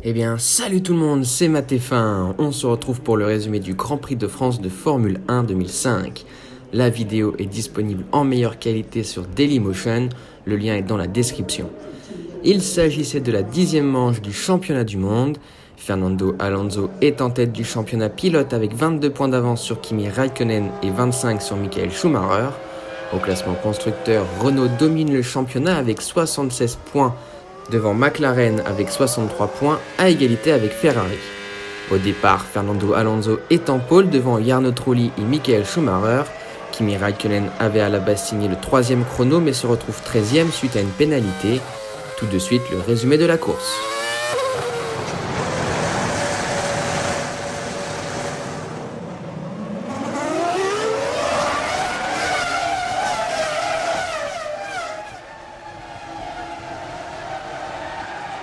Eh bien, salut tout le monde, c'est Mattefin. On se retrouve pour le résumé du Grand Prix de France de Formule 1 2005. La vidéo est disponible en meilleure qualité sur Dailymotion, le lien est dans la description. Il s'agissait de la 10e manche du championnat du monde. Fernando Alonso est en tête du championnat pilote avec 22 points d'avance sur Kimi Räikkönen et 25 sur Michael Schumacher. Au classement constructeur, Renault domine le championnat avec 76 points devant McLaren avec 63 points à égalité avec Ferrari. Au départ, Fernando Alonso est en pole devant Jarno Trulli et Michael Schumacher. Kimi Räikkönen avait à la base signé le 3e chrono mais se retrouve 13e suite à une pénalité. Tout de suite, le résumé de la course.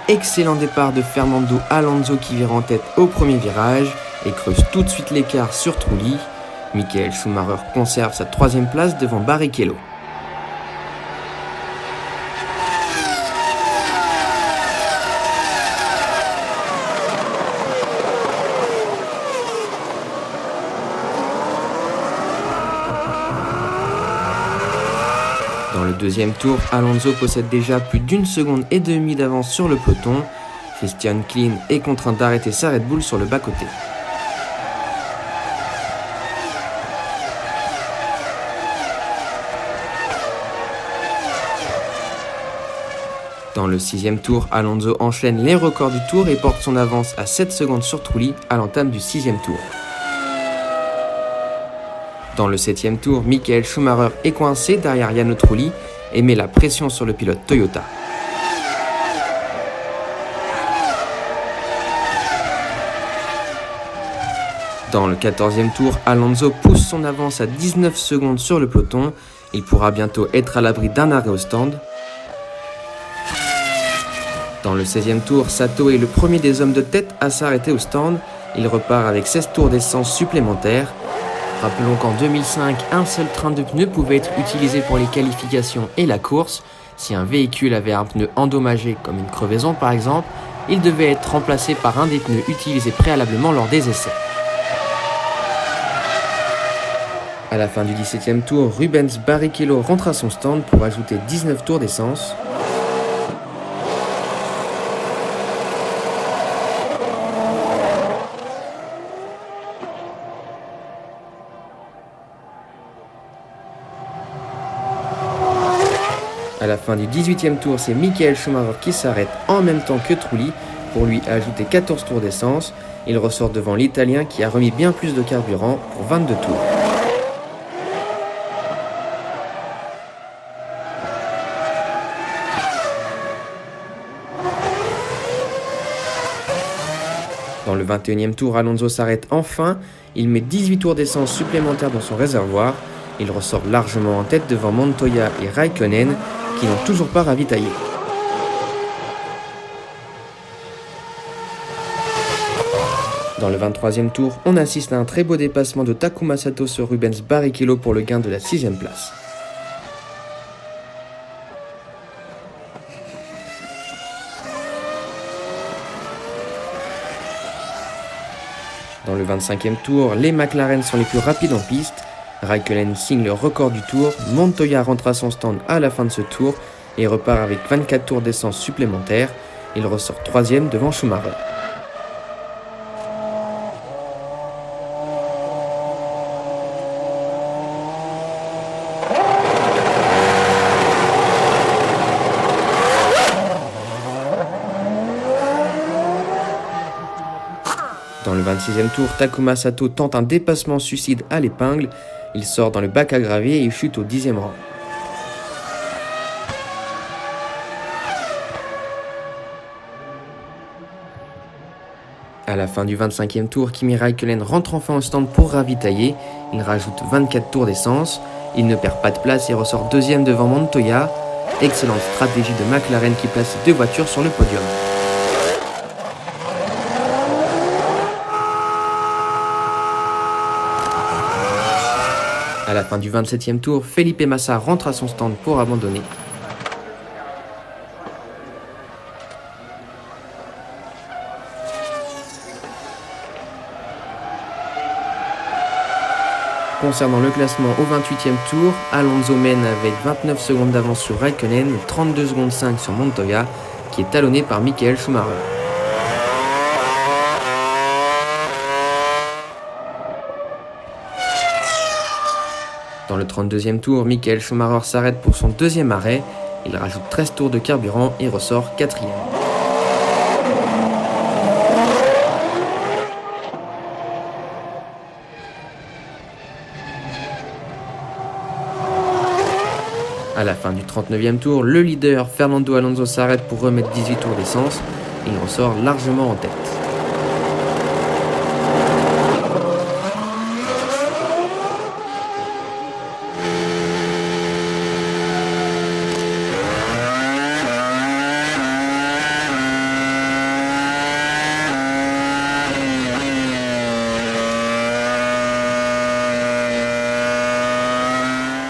Excellent départ de Fernando Alonso qui vire en tête au premier virage et creuse tout de suite l'écart sur Trulli. Michael Schumacher conserve sa 3e place devant Barrichello. Dans le deuxième tour, Alonso possède déjà plus d'1,5 seconde d'avance sur le peloton. Christian Klien est contraint d'arrêter sa Red Bull sur le bas-côté. Dans le 6e tour, Alonso enchaîne les records du tour et porte son avance à 7 secondes sur Trulli à l'entame du 6e tour. Dans le 7e tour, Michael Schumacher est coincé derrière Jarno Trulli et met la pression sur le pilote Toyota. Dans le 14e tour, Alonso pousse son avance à 19 secondes sur le peloton. Il pourra bientôt être à l'abri d'un arrêt au stand. Dans le 16e tour, Sato est le premier des hommes de tête à s'arrêter au stand. Il repart avec 16 tours d'essence supplémentaires. Rappelons qu'en 2005, un seul train de pneus pouvait être utilisé pour les qualifications et la course. Si un véhicule avait un pneu endommagé, comme une crevaison par exemple, il devait être remplacé par un des pneus utilisés préalablement lors des essais. À la fin du 17e tour, Rubens Barrichello rentre à son stand pour ajouter 19 tours d'essence. À la fin du 18e tour, c'est Michael Schumacher qui s'arrête en même temps que Trulli pour lui ajouter 14 tours d'essence. Il ressort devant l'Italien qui a remis bien plus de carburant pour 22 tours. Dans le 21e tour, Alonso s'arrête enfin. Il met 18 tours d'essence supplémentaires dans son réservoir. Il ressort largement en tête devant Montoya et Räikkönen qui n'ont toujours pas ravitaillé. Dans le 23e tour, on assiste à un très beau dépassement de Takuma Sato sur Rubens Barrichello pour le gain de la 6e place. Dans le 25e tour, les McLaren sont les plus rapides en piste. Räikkönen signe le record du tour, Montoya rentre à son stand à la fin de ce tour et repart avec 24 tours d'essence supplémentaires. Il ressort 3e devant Schumacher. Dans le 26e tour, Takuma Sato tente un dépassement suicide à l'épingle. Il sort dans le bac à gravier et chute au 10e rang. À la fin du 25e tour, Kimi Räikkönen rentre enfin au stand pour ravitailler. Il rajoute 24 tours d'essence. Il ne perd pas de place et ressort 2e devant Montoya. Excellente stratégie de McLaren qui place ses 2 voitures sur le podium. À la fin du 27e tour, Felipe Massa rentre à son stand pour abandonner. Concernant le classement au 28e tour, Alonso mène avec 29 secondes d'avance sur Raikkonen et 32 secondes 5 sur Montoya, qui est talonné par Michael Schumacher. Dans le 32e tour, Michael Schumacher s'arrête pour son deuxième arrêt, il rajoute 13 tours de carburant et ressort 4e. À la fin du 39e tour, le leader Fernando Alonso s'arrête pour remettre 18 tours d'essence. Il ressort largement en tête.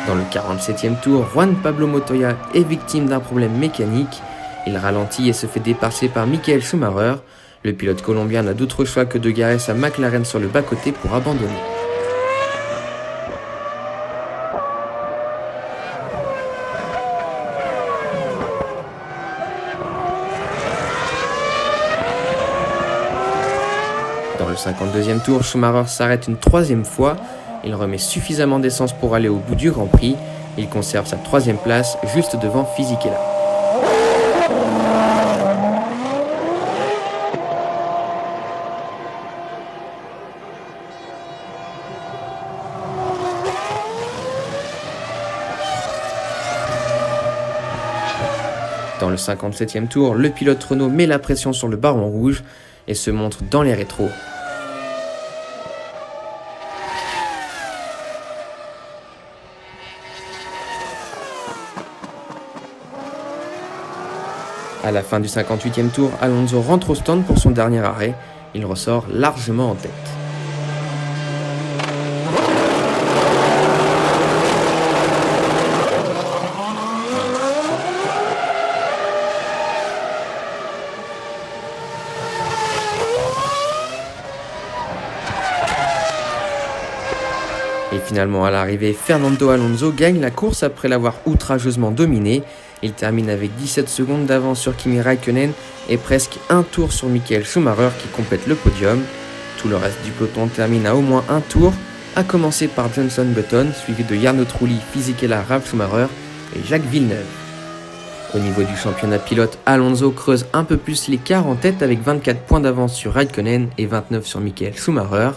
Dans le 47e tour, Juan Pablo Montoya est victime d'un problème mécanique. Il ralentit et se fait dépasser par Michael Schumacher. Le pilote colombien n'a d'autre choix que de garer sa McLaren sur le bas-côté pour abandonner. Dans le 52e tour, Schumacher s'arrête une troisième fois. Il remet suffisamment d'essence pour aller au bout du Grand Prix. Il conserve sa troisième place juste devant Fisichella. Dans le 57e tour, le pilote Renault met la pression sur le baron rouge et se montre dans les rétros. À la fin du 58e tour, Alonso rentre au stand pour son dernier arrêt. Il ressort largement en tête. Et finalement, à l'arrivée, Fernando Alonso gagne la course après l'avoir outrageusement dominé. Il termine avec 17 secondes d'avance sur Kimi Räikkönen et presque un tour sur Michael Schumacher qui complète le podium. Tout le reste du peloton termine à au moins un tour, à commencer par Jenson Button, suivi de Jarno Trulli, Fisichella, Ralf Schumacher et Jacques Villeneuve. Au niveau du championnat pilote, Alonso creuse un peu plus l'écart en tête avec 24 points d'avance sur Räikkönen et 29 sur Michael Schumacher.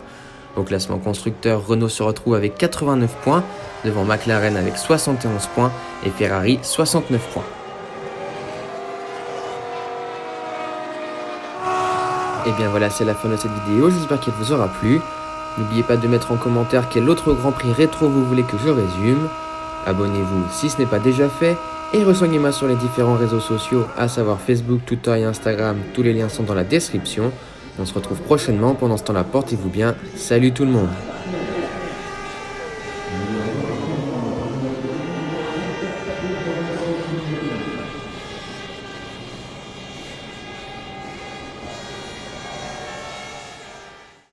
Au classement constructeur, Renault se retrouve avec 89 points, devant McLaren avec 71 points et Ferrari 69 points. Et bien voilà, c'est la fin de cette vidéo, j'espère qu'elle vous aura plu. N'oubliez pas de mettre en commentaire quel autre Grand Prix rétro vous voulez que je résume. Abonnez-vous si ce n'est pas déjà fait et rejoignez-moi sur les différents réseaux sociaux, à savoir Facebook, Twitter et Instagram, tous les liens sont dans la description. On se retrouve prochainement, pendant ce temps-là, portez-vous bien, salut tout le monde.